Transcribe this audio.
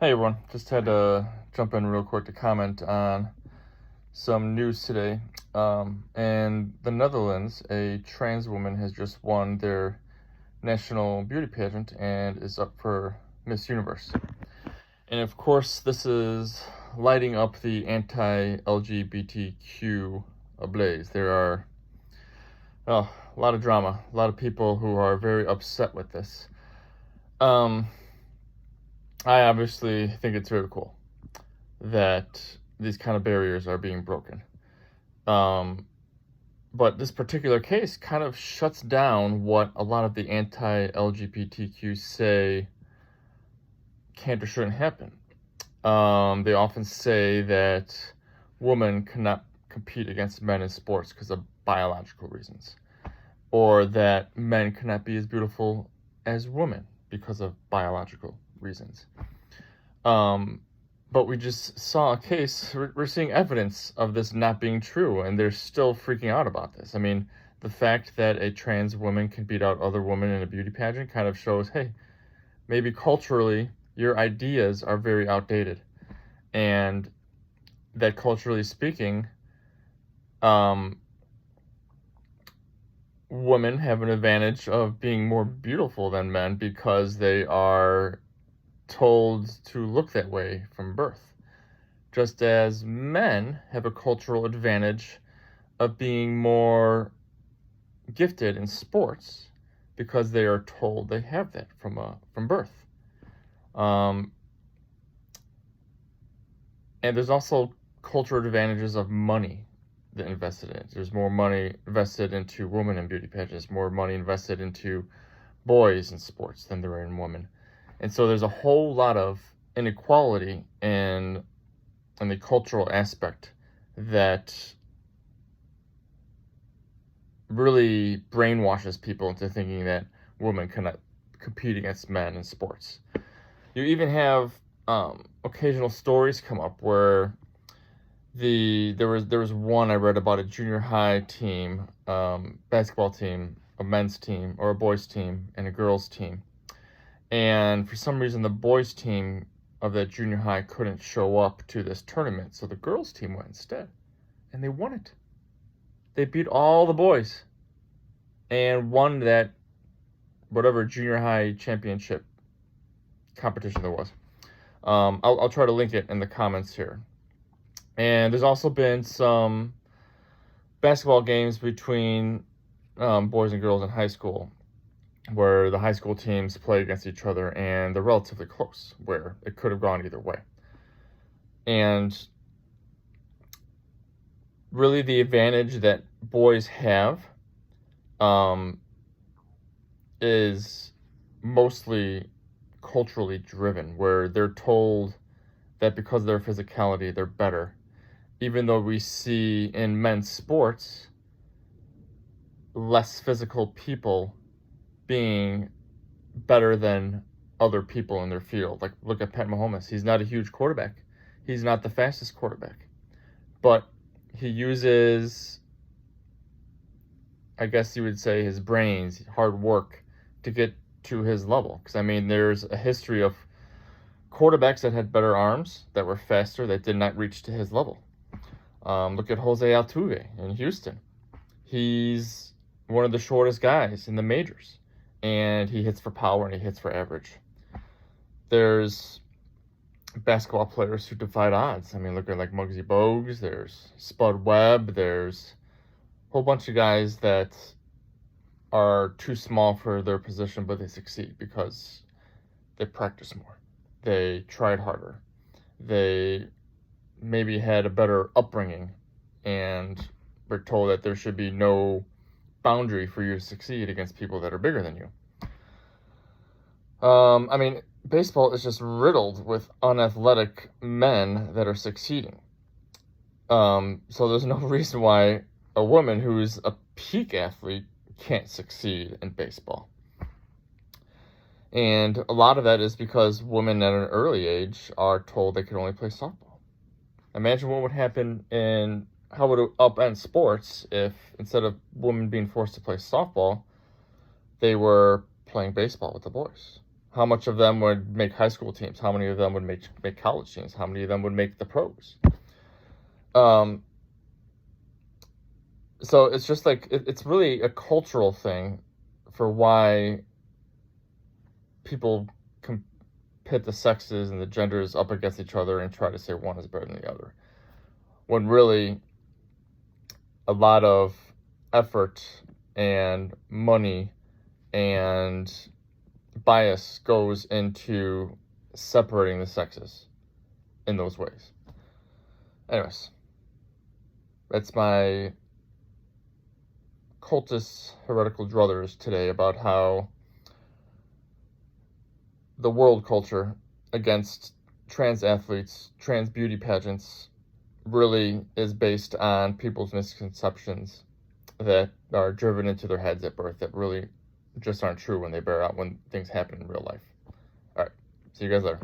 Hey everyone, just had to jump in real quick to comment on some news today. In the Netherlands, a trans woman has just won their national beauty pageant and is up for Miss Universe. And of course, this is lighting up the anti-LGBTQ ablaze. There are a lot of drama, a lot of people who are very upset with this. I obviously think it's very cool that these kind of barriers are being broken. But this particular case kind of shuts down what a lot of the anti-LGBTQ say can't or shouldn't happen. They often say that women cannot compete against men in sports because of biological reasons, or that men cannot be as beautiful as women because of biological reasons. But we just saw a case, we're seeing evidence of this not being true, and they're still freaking out about this. I mean, the fact that a trans woman can beat out other women in a beauty pageant kind of shows, hey, maybe culturally your ideas are very outdated, and that culturally speaking, women have an advantage of being more beautiful than men because they are told to look that way from birth, just as men have a cultural advantage of being more gifted in sports because they are told they have that from birth. And there's also cultural advantages of money that invested in it. There's more money invested into women in beauty pageants, more money invested into boys in sports than there are in women. And so there's a whole lot of inequality in the cultural aspect that really brainwashes people into thinking that women cannot compete against men in sports. You even have occasional stories come up where there was one I read about a junior high team, basketball team, a men's team or a boys team and a girls team. And for some reason, the boys' team of that junior high couldn't show up to this tournament, so the girls' team went instead. And they won it. They beat all the boys and won that whatever junior high championship competition there was. I'll try to link it in the comments here. And there's also been some basketball games between boys and girls in high school, where the high school teams play against each other and they're relatively close, where it could have gone either way. And really the advantage that boys have is mostly culturally driven, where they're told that because of their physicality, they're better. Even though we see in men's sports less physical people being better than other people in their field. Like, look at Pat Mahomes. He's not a huge quarterback. He's not the fastest quarterback. But he uses, I guess you would say, his brains, hard work to get to his level. Because, I mean, there's a history of quarterbacks that had better arms, that were faster, that did not reach to his level. Look at Jose Altuve in Houston. He's one of the shortest guys in the majors, and he hits for power and he hits for average. There's basketball players who defied odds. I mean, look at like Muggsy Bogues, there's Spud Webb, there's a whole bunch of guys that are too small for their position, but they succeed because they practice more. They tried harder. They maybe had a better upbringing and were told that there should be no boundary for you to succeed against people that are bigger than you. I mean, baseball is just riddled with unathletic men that are succeeding. So there's no reason why a woman who's a peak athlete can't succeed in baseball. And a lot of that is because women at an early age are told they can only play softball. Imagine what would happen in how would it upend sports if instead of women being forced to play softball, they were playing baseball with the boys. How much of them would make high school teams? How many of them would make college teams? How many of them would make the pros? So it's just like it's really a cultural thing for why people pit the sexes and the genders up against each other and try to say one is better than the other, when really a lot of effort and money and bias goes into separating the sexes in those ways. Anyways, that's my cultist heretical druthers today about how the world culture against trans athletes, trans beauty pageants, really is based on people's misconceptions that are driven into their heads at birth that really just aren't true when they bear out, when things happen in real life. All right, see you guys later.